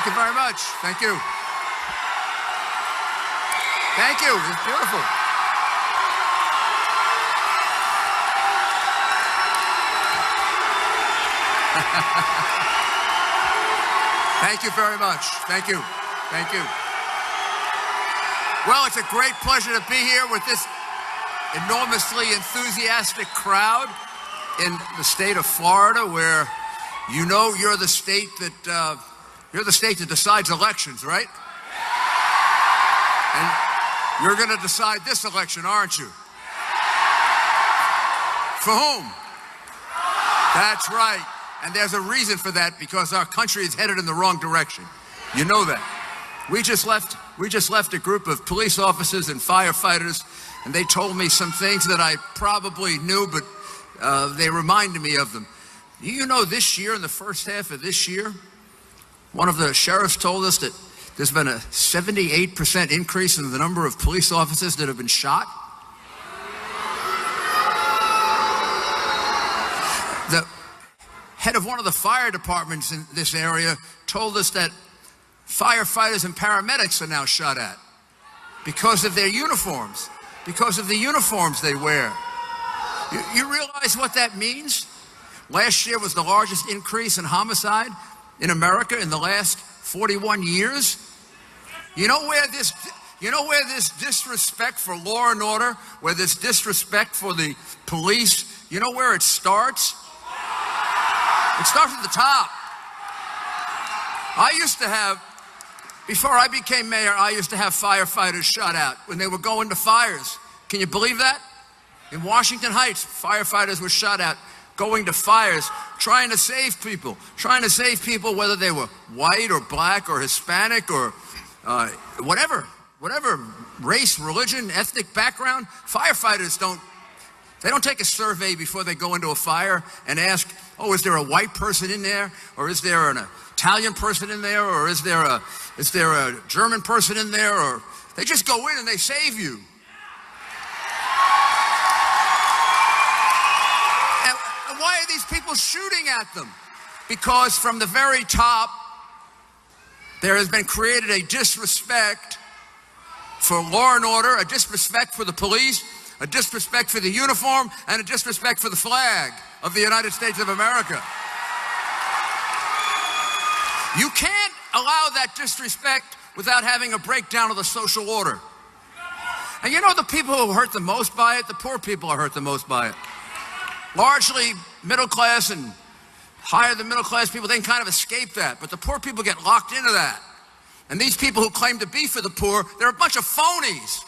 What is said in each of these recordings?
Thank you very much. Thank you. Thank you. It's beautiful. Thank you very much. Thank you. Thank you. Well, it's a great pleasure to be here with this enormously enthusiastic crowd in the state of Florida, where you know you're the state that decides elections, right? And you're going to decide this election, aren't you? For whom? That's right. And there's a reason for that, because our country is headed in the wrong direction. You know that. We just left a group of police officers and firefighters, and they told me some things that I probably knew, but they reminded me of them. You know, this year, in the first half of this year, one of the sheriffs told us that there's been a 78% increase in the number of police officers that have been shot. The head of one of the fire departments in this area told us that firefighters and paramedics are now shot at because of their uniforms, because of the uniforms they wear. You realize what that means? Last year was the largest increase in homicide in America in the last 41 years. You know where this disrespect for law and order, where this disrespect for the police, you know where it starts? It starts at the top. Before I became mayor, I used to have firefighters shot at when they were going to fires. Can you believe that? In Washington Heights, firefighters were shot at going to fires, trying to save people whether they were white or black or Hispanic or whatever race, religion, ethnic background. Firefighters don't take a survey before they go into a fire and ask, oh, is there a white person in there? Or is there an Italian person in there? Or is there a German person in there? Or they just go in and they save you. And why are these people shooting at them? Because from the very top, there has been created a disrespect for law and order, a disrespect for the police, a disrespect for the uniform, and a disrespect for the flag of the United States of America. You can't allow that disrespect without having a breakdown of the social order. And you know the people who are hurt the most by it? The poor people are hurt the most by it. Largely middle class and higher than middle class people, they can kind of escape that. But the poor people get locked into that. And these people who claim to be for the poor, they're a bunch of phonies.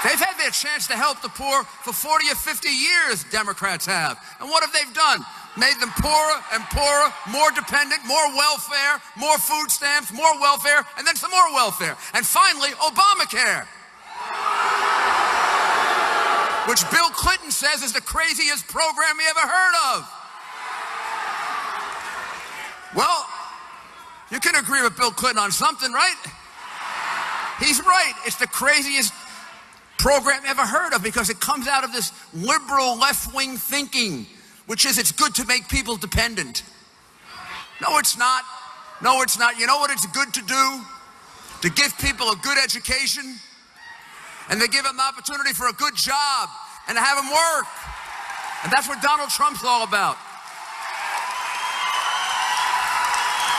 They've had their chance to help the poor for 40 or 50 years, Democrats have. And what have they done? Made them poorer and poorer, more dependent, more welfare, more food stamps, more welfare, and then some more welfare. And finally, Obamacare, which Bill Clinton says is the craziest program he ever heard of. Well, you can agree with Bill Clinton on something, right? He's right. It's the craziest program ever heard of, because it comes out of this liberal left-wing thinking, which is it's good to make people dependent. No, it's not. No, it's not. You know what it's good to do? To give people a good education, and to give them the opportunity for a good job, and to have them work. And that's what Donald Trump's all about.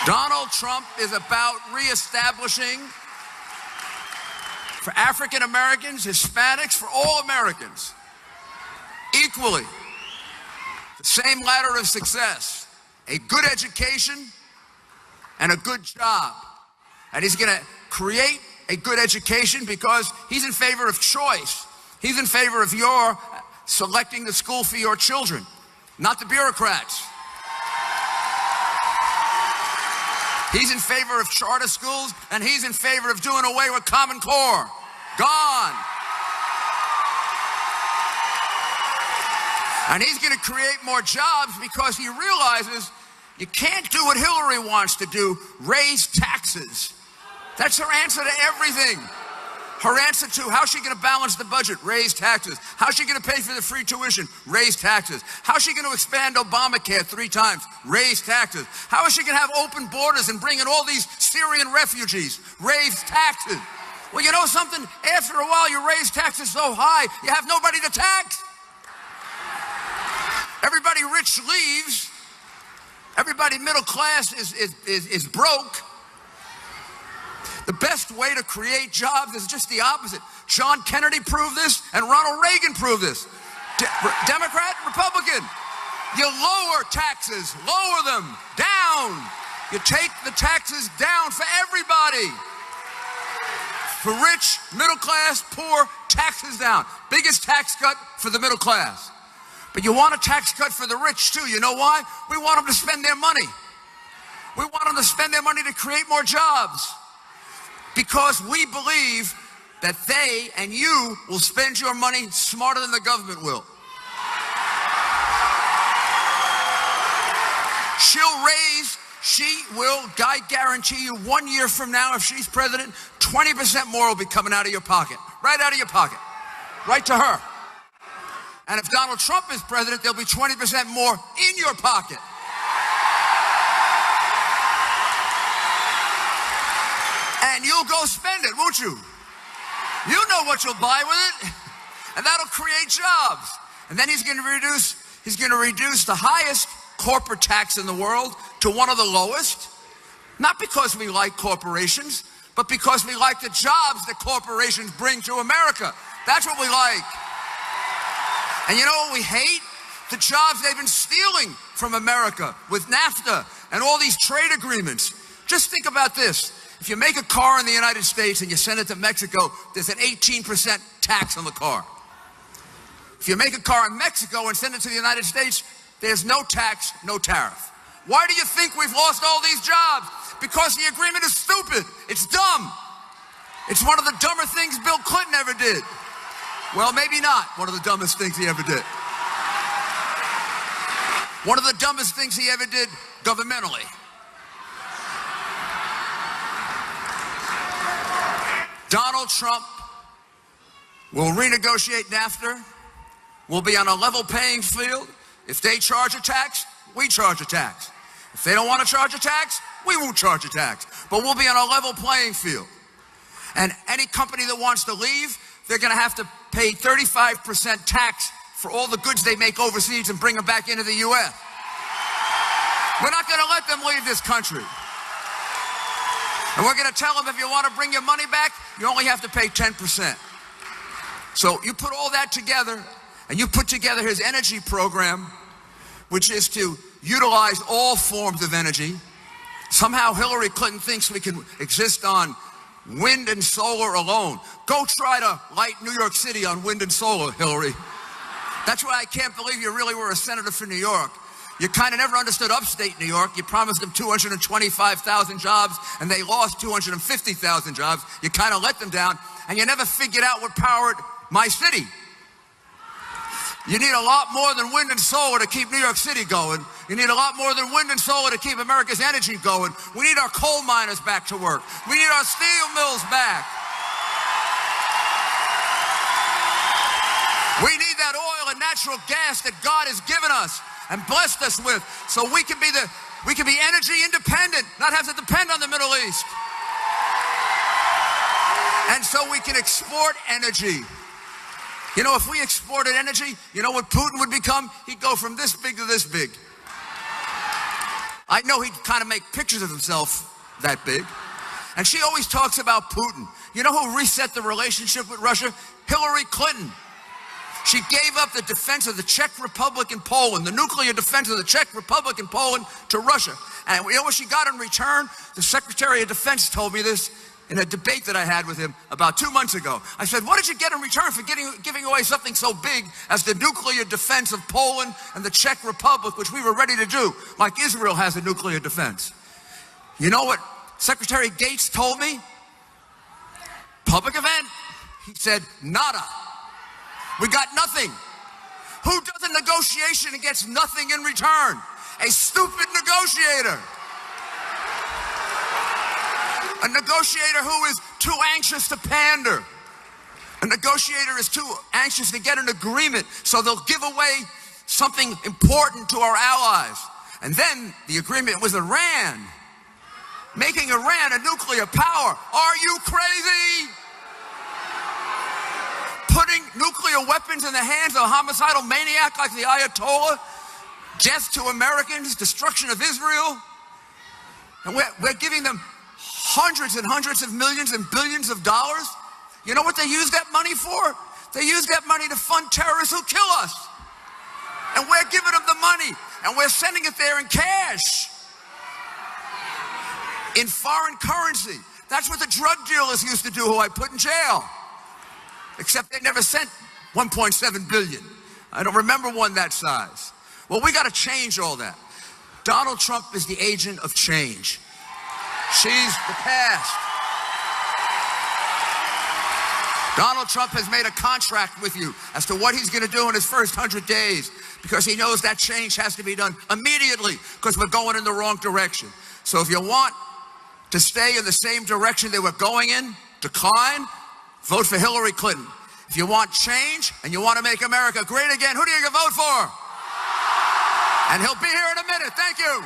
Donald Trump is about reestablishing, for African Americans, Hispanics, for all Americans, equally, the same ladder of success: a good education and a good job. And he's going to create a good education because he's in favor of choice. He's in favor of your selecting the school for your children, not the bureaucrats. He's in favor of charter schools, and he's in favor of doing away with Common Core. Gone. And he's going to create more jobs because he realizes you can't do what Hillary wants to do, raise taxes. That's her answer to everything. Her answer to how's she going to balance the budget? Raise taxes. How's she going to pay for the free tuition? Raise taxes. How's she going to expand Obamacare 3 times? Raise taxes. How is she going to have open borders and bring in all these Syrian refugees? Raise taxes. Well, you know something? After a while, you raise taxes so high, you have nobody to tax. Everybody rich leaves. Everybody middle class is broke. The best way to create jobs is just the opposite. John Kennedy proved this, and Ronald Reagan proved this. Democrat, Republican. You lower taxes, lower them, down. You take the taxes down for everybody. For rich, middle class, poor, taxes down. Biggest tax cut for the middle class. But you want a tax cut for the rich too. You know why? We want them to spend their money. We want them to spend their money to create more jobs. Because we believe that they and you will spend your money smarter than the government will. I guarantee you 1 year from now, if she's president, 20% more will be coming out of your pocket. Right out of your pocket. Right to her. And if Donald Trump is president, there'll be 20% more in your pocket. And you'll go spend it, won't you? You know what you'll buy with it. And that'll create jobs. And then he's going to reduce the highest corporate tax in the world to one of the lowest. Not because we like corporations, but because we like the jobs that corporations bring to America. That's what we like. And you know what we hate? The jobs they've been stealing from America with NAFTA and all these trade agreements. Just think about this. If you make a car in the United States and you send it to Mexico, there's an 18% tax on the car. If you make a car in Mexico and send it to the United States, there's no tax, no tariff. Why do you think we've lost all these jobs? Because the agreement is stupid. It's dumb. It's one of the dumber things Bill Clinton ever did. Well, maybe not one of the dumbest things he ever did. One of the dumbest things he ever did governmentally. Donald Trump will renegotiate NAFTA. We'll be on a level playing field. If they charge a tax, we charge a tax. If they don't want to charge a tax, we won't charge a tax. But we'll be on a level playing field. And any company that wants to leave, they're going to have to pay 35% tax for all the goods they make overseas and bring them back into the U.S. We're not going to let them leave this country. And we're going to tell them if you want to bring your money back, you only have to pay 10%. So you put all that together, and you put together his energy program, which is to utilize all forms of energy. Somehow Hillary Clinton thinks we can exist on wind and solar alone. Go try to light New York City on wind and solar, Hillary. That's why I can't believe you really were a senator for New York. You kind of never understood upstate New York. You promised them 225,000 jobs, and they lost 250,000 jobs. You kind of let them down, and you never figured out what powered my city. You need a lot more than wind and solar to keep New York City going. You need a lot more than wind and solar to keep America's energy going. We need our coal miners back to work. We need our steel mills back. We need that oil and natural gas that God has given us and blessed us with, so we can be energy independent, not have to depend on the Middle East. And so we can export energy. You know, if we exported energy, you know what Putin would become? He'd go from this big to this big. I know he'd kind of make pictures of himself that big. And she always talks about Putin. You know who reset the relationship with Russia? Hillary Clinton. She gave up the defense of the Czech Republic and Poland, the nuclear defense of the Czech Republic and Poland, to Russia. And you know what she got in return? The Secretary of Defense told me this in a debate that I had with him about 2 months ago. I said, what did you get in return for giving away something so big as the nuclear defense of Poland and the Czech Republic, which we were ready to do, like Israel has a nuclear defense? You know what Secretary Gates told me? Public event. He said, nada. We got nothing. Who does a negotiation and gets nothing in return? A stupid negotiator. A negotiator who is too anxious to pander. A negotiator is too anxious to get an agreement, so they'll give away something important to our allies. And then the agreement with Iran, making Iran a nuclear power. Are you crazy? Putting nuclear weapons in the hands of a homicidal maniac like the Ayatollah, death to Americans, destruction of Israel. And we're giving them hundreds and hundreds of millions and billions of dollars. You know what they use that money for? They use that money to fund terrorists who kill us. And we're giving them the money, and we're sending it there in cash, in foreign currency. That's what the drug dealers used to do, who I put in jail. Except they never sent 1.7 billion. I don't remember one that size. Well, we got to change all that. Donald Trump is the agent of change. She's the past. Donald Trump has made a contract with you as to what he's going to do in his first 100 days, because he knows that change has to be done immediately, because we're going in the wrong direction. So if you want to stay in the same direction they were going in, decline, vote for Hillary Clinton. If you want change and you want to make America great again, who do you vote for? And he'll be here in a minute. Thank you.